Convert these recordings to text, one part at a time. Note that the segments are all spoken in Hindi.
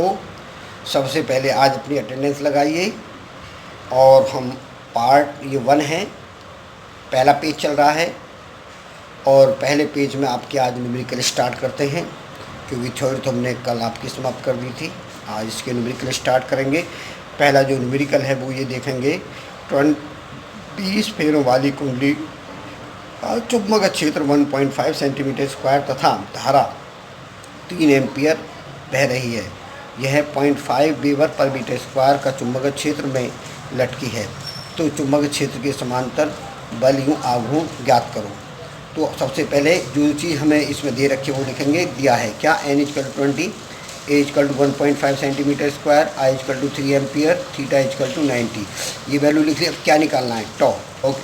तो सबसे पहले आज अपनी अटेंडेंस लगाइए और हम पार्ट ये 1 है, पहला पेज चल रहा है और पहले पेज में आपके आज न्यूमेरिकल स्टार्ट करते हैं क्योंकि थ्योरी तो हमने कल आपकी समाप्त कर दी थी। आज इसके न्यूमेरिकल स्टार्ट करेंगे। पहला जो न्यूमेरिकल है वो ये देखेंगे 20 फेरों वाली कुंडली, चुंबक क्षेत्र 1.5 सेंटीमीटर स्क्वायर तथा धारा 3 एम्पियर बह रही है। यह 0.5 वेबर पर मीटर स्क्वायर का चुंबक क्षेत्र में लटकी है। तो चुंबक क्षेत्र के समांतर बल यूँ आघूर्ण ज्ञात करो। तो सबसे पहले जो चीज़ हमें इसमें दे रखी है वो लिखेंगे। दिया है क्या, n = 20, a = 1.5 centimetre square, I = 3 ampere, theta = 90। ये वैल्यू लिख लिया। अब क्या निकालना है, टॉ। ओके,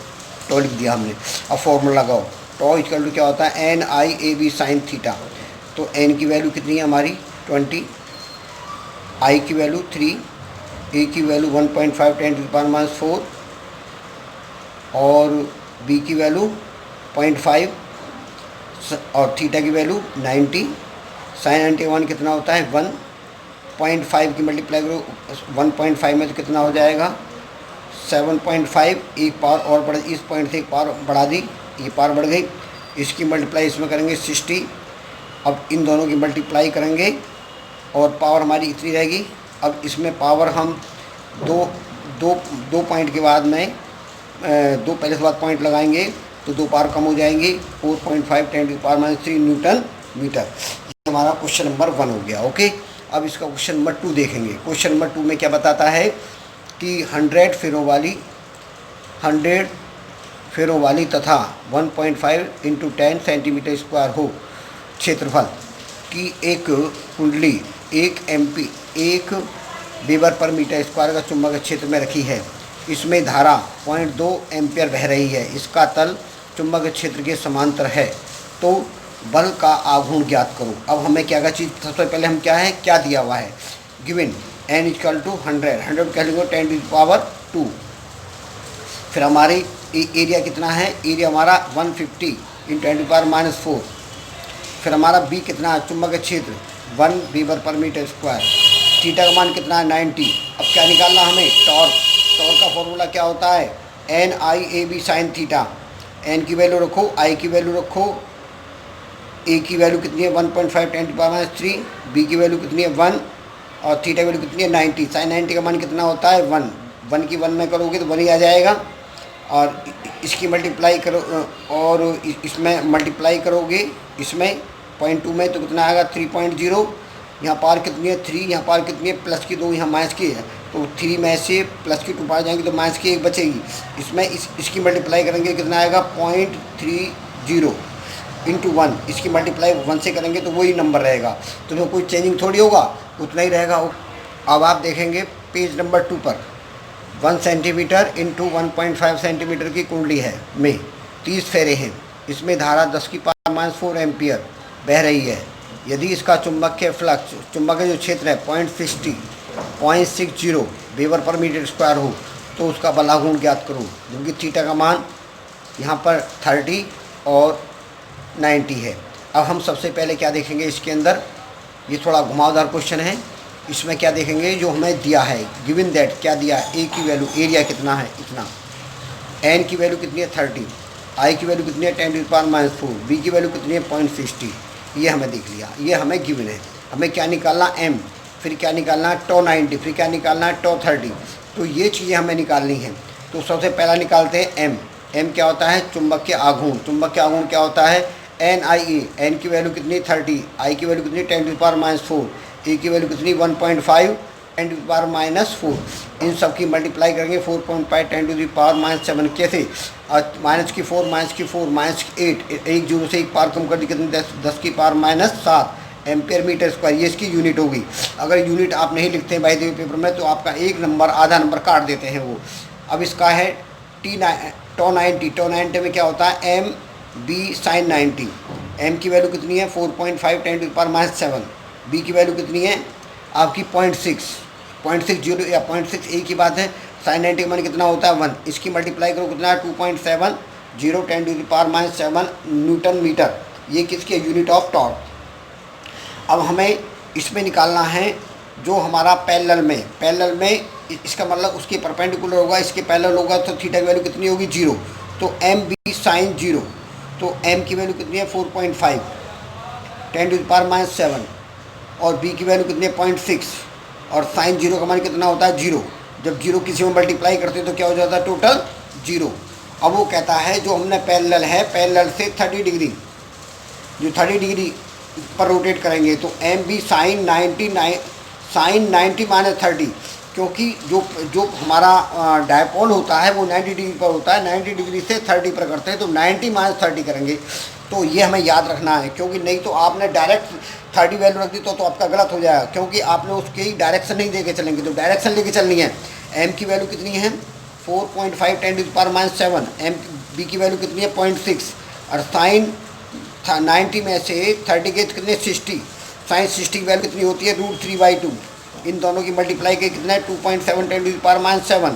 टॉ लिख दिया हमने। अब फॉर्मूला लगाओ। टॉ = क्या होता है, NIAB sin थीटा। तो n की वैल्यू कितनी है हमारी 20, I की वैल्यू 3, A की वैल्यू 1.5 × 10⁻⁴ और B की वैल्यू 0.5 और थीटा की वैल्यू 90। sin 91 कितना होता है 1.5 की मल्टीप्लाई करो 1.5 में तो कितना हो जाएगा 7.5। एक पावर और बढ़, इस पॉइंट से एक पावर बढ़ा दी, ये पावर बढ़ गई। इसकी मल्टीप्लाई इसमें करेंगे 60। अब इन दोनों की मल्टीप्लाई करेंगे और पावर हमारी इतनी रहेगी। अब इसमें पावर हम दो पॉइंट के बाद में दो पहले से बाद पॉइंट लगाएंगे तो दो पावर कम हो जाएंगी। 4.5 × 10⁻³ न्यूटन मीटर। ये हमारा क्वेश्चन नंबर 1 हो गया। ओके, अब इसका क्वेश्चन नंबर 2 देखेंगे। क्वेश्चन नंबर 2 में क्या बताता है कि 100 फेरों वाली तथा 1.5 × 10 सेंटीमीटर स्क्वायर हो क्षेत्रफल की एक कुंडली 1 वेबर पर मीटर स्क्वायर का चुंबक क्षेत्र में रखी है। इसमें धारा 0.2 एम्पियर बह रही है। इसका तल चुंबक क्षेत्र के समांतर है। तो बल का आघूर्ण ज्ञात करो। अब हमें क्या क्या चीज़, सबसे पहले हम क्या है, क्या दिया हुआ है, गिवन n = 100 कह लेंगे 10⁻²। फिर हमारी एरिया कितना है, एरिया हमारा 150 × 10⁻⁴। फिर हमारा B कितना है, चुंबक क्षेत्र 1 वेबर पर मीटर स्क्वायर। थीटा का मान कितना है 90। अब क्या निकालना हमें, टॉर्क। टॉर्क का फॉर्मूला क्या होता है, NIAB sin थीटा। n की वैल्यू रखो, I की वैल्यू रखो, A की वैल्यू कितनी है 1.5 × 10⁻³ B की वैल्यू कितनी है 1 और थीटा की वैल्यू कितनी है 90। sin 90 का मान कितना होता है 1 की 1 में करोगे तो 1 ही आ जाएगा। और इसकी मल्टीप्लाई करो और इसमें मल्टीप्लाई करोगे, इसमें 0.2 में तो कितना आएगा 3.0। यहाँ पार कितनी है 3, यहाँ पार कितनी है प्लस की 2, यहाँ माइनस की है। तो 3 में से प्लस की 2 पार जाएंगे तो माइनस की 1 बचेगी। इसमें इसकी मल्टीप्लाई करेंगे कितना आएगा 0.30 × 1। इसकी मल्टीप्लाई 1 से करेंगे तो वही नंबर रहेगा। तो इसमें कोई चेंजिंग थोड़ी होगा, उतना ही रहेगा। अब आप देखेंगे पेज नंबर 2 पर 1 सेंटीमीटर × 1.5 सेंटीमीटर की कुंडली है में 30 फेरे हैं। इसमें धारा 10⁻⁴ एम्पियर बह रही है। यदि इसका चुंबकीय फ्लक्स, चुंबक जो क्षेत्र है 0.60 वेबर पर मीटर स्क्वायर हो तो उसका बल आघूर्ण ज्ञात करो। क्योंकि थीटा का मान यहाँ पर 30 और 90 है। अब हम सबसे पहले क्या देखेंगे इसके अंदर, ये थोड़ा घुमावदार क्वेश्चन है। इसमें क्या देखेंगे जो हमें दिया है, गिवन दैट क्या दिया है, A की वैल्यू, एरिया कितना है इतना, n की वैल्यू कितनी है 30, I की वैल्यू कितनी है 10⁻⁴, B की वैल्यू कितनी है 0.60। ये हमें देख लिया, ये हमें गिवन है। हमें क्या निकालना m, फिर क्या निकालना है टॉ 90, फिर क्या निकालना है टॉ 30। तो ये चीज़ें हमें निकालनी हैं। तो सबसे पहला निकालते हैं m क्या होता है, चुंबकीय आघूर्ण। चुंबकीय आघूर्ण क्या होता है NIA, n की वैल्यू कितनी 30, I की वैल्यू कितनी 10⁻⁴, A की वैल्यू कितनी 1.5 10⁻⁴। इन सब की मल्टीप्लाई करेंगे 4.5 10⁻⁷ कैसे, माइनस की 4 -8, एक जीरो से एक पावर कम कर दी कितनी 10⁻⁷ एम्पियर मीटर स्क्वायर। ये इसकी यूनिट होगी। अगर यूनिट आप नहीं लिखते हैं भाई देवी पेपर में तो आपका एक नंबर, आधा नंबर काट देते हैं वो। अब इसका है टॉ 90 में क्या होता है MB sin 90। m की वैल्यू कितनी है 4.5 10⁻⁷। B की वैल्यू कितनी है आपकी 0.60 या 0.6 एक ही बात है। sin 90 का मान कितना होता है 1। इसकी मल्टीप्लाई करो कितना है 2.70 10⁻⁷ न्यूटन मीटर। ये किसकी यूनिट ऑफ टॉर्क। अब हमें इसमें निकालना है जो हमारा पैरेलल में इसका मतलब उसके परपेंडिकुलर होगा, इसके पैरेलल होगा, तो थीटा की वैल्यू कितनी होगी 0। तो एम बी साइन 0, तो एम की वैल्यू कितनी है 4.5 10⁻⁷ और बी की वैल्यू कितनी है 0.6 और साइन 0 का मान कितना होता है 0। जब 0 किसी में मल्टीप्लाई करते हैं तो क्या हो जाता है टोटल 0। अब वो कहता है जो हमने पैरेलल है, पैरेलल से 30 डिग्री, जो 30 डिग्री पर रोटेट करेंगे तो एम बी साइन 90 माइनस 30, क्योंकि जो हमारा डायपोल होता है वो 90 डिग्री पर होता है, 90 डिग्री से 30 पर करते हैं तो 90 माइनस 30 करेंगे। तो ये हमें याद रखना है, क्योंकि नहीं तो आपने डायरेक्ट 30 वैल्यू रख दी तो आपका गलत हो जाएगा, क्योंकि आपने उसकी डायरेक्शन नहीं देके चलेंगे। तो डायरेक्शन लेके चलनी है। एम की वैल्यू कितनी है 4.5 10⁻⁷, एम बी की वैल्यू कितनी है 0.6 और साइन 90 में से 30 के कितने 60, साइन 60 की वैल्यू कितनी होती है √3/2। इन दोनों की मल्टीप्लाई के कितना है 2.7 10⁻⁷।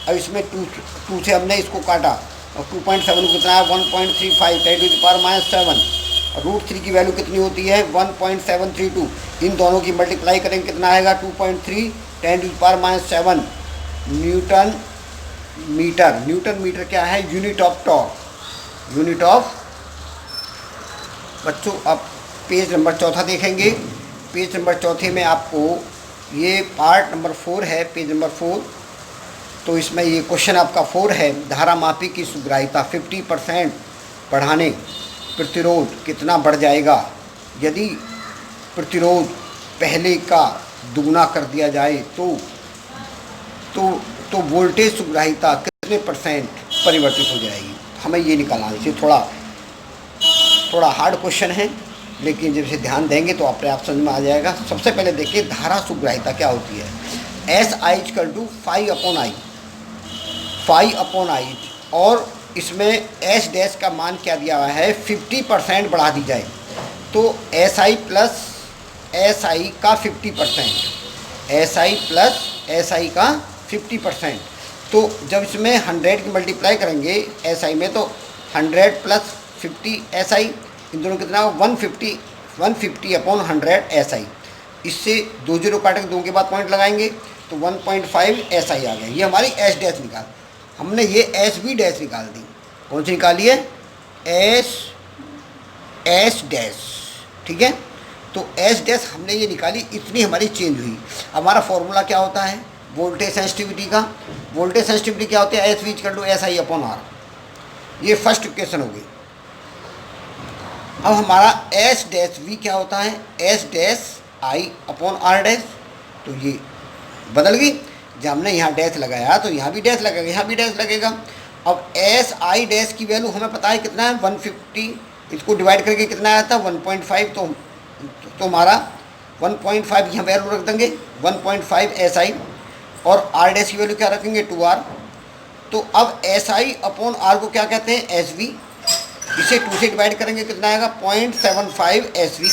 अब इसमें 2 से हमने इसको काटा और 2.7 को कितना है 1.35 10⁻⁷। √3 की वैल्यू कितनी होती है 1.732। इन दोनों की मल्टीप्लाई करेंगे कितना आएगा 2.3 10⁻⁷। न्यूटन मीटर क्या है unit of torque, unit of. बच्चों अब पेज नंबर 4 देखेंगे। पेज नंबर 4 में आपको ये पार्ट नंबर 4 है, पेज नंबर 4। तो इसमें ये क्वेश्चन आपका 4 है, धारा मापी की सुग्राहिता 50% बढ़ाने प्रतिरोध कितना बढ़ जाएगा यदि प्रतिरोध पहले का दुगना कर दिया जाए तो वोल्टेज सुग्राहिता कितने % परिवर्तित हो जाएगी। हमें ये निकालना है। इसे थोड़ा हार्ड क्वेश्चन है, लेकिन जब इसे ध्यान देंगे तो अपने आप समझ में आ जाएगा। सबसे पहले देखिए धारा सुग्राहिता क्या होती है। S I equal to 5/I और इसमें एस डैश का मान क्या दिया हुआ है 50% बढ़ा दी जाए तो S I plus S I का 50%, S I plus S I का 50%। तो जब इसमें 100 की मल्टीप्लाई करेंगे एस आई में तो 100 प्लस 50 एस आई, इन दोनों कितना 150/100 एस आई। इससे 2 0 काटे 2 के बाद पॉइंट लगाएंगे तो 1.5 एस आई आ गया। ये हमारी एस डैश निकाल, हमने ये एस बी डैश निकाल दी। कौन सी निकाली है एस डैश, ठीक है। तो एस डैश हमने ये निकाली, इतनी हमारी चेंज हुई। हमारा फॉर्मूला क्या होता है वोल्टेज सेंसिटिविटी का। वोल्टेज सेंसिटिविटी क्या होती है S V equal to S I upon R. ये फर्स्ट इक्वेशन होगी। अब हमारा एस डैश वी क्या होता है S dash I upon R dash. तो ये बदल गई, जब हमने यहाँ डैश लगाया तो यहाँ भी डैश लगेगा, यहाँ भी डैश लगेगा। अब एस आई डैश की वैल्यू हमें पता है कितना है 150, इसको डिवाइड करके कितना आया था 1.5। तो हमारा 1.5 यहाँ वैल्यू रख देंगे 1.5 एस आई और आर डैश की वैल्यू क्या रखेंगे 2R। तो अब एस आई अपॉन आर को क्या कहते हैं एस वी। इसे 2 से डिवाइड करेंगे कितना आएगा 0.75 एस वी।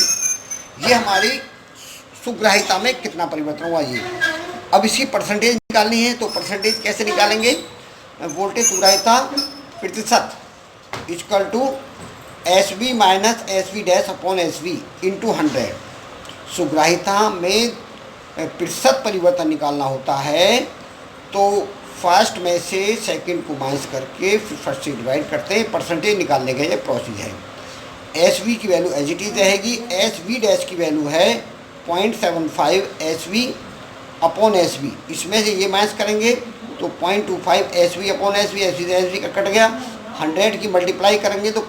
ये हमारी सुग्राहिता में कितना परिवर्तन हुआ ये। अब इसकी परसेंटेज निकालनी है तो परसेंटेज कैसे निकालेंगे वोल्टेज सुग्राहिता प्रतिशत equal to S V minus S V dash upon S V into 100। सुग्राहिता में प्रतिशत परिवर्तन निकालना होता है तो फर्स्ट में से सेकंड को माइनस करके फिर फर्स्ट से डिवाइड करते हैं। परसेंटेज निकालने का ये प्रोसेस है। एस वी की वैल्यू एज इट इज रहेगी। एस वी डैश की वैल्यू है 0.75 S V upon S we. इसमें से ये माइनस करेंगे तो 0.25 S V upon S we, S V का कट गया। 100 की मल्टीप्लाई करेंगे तो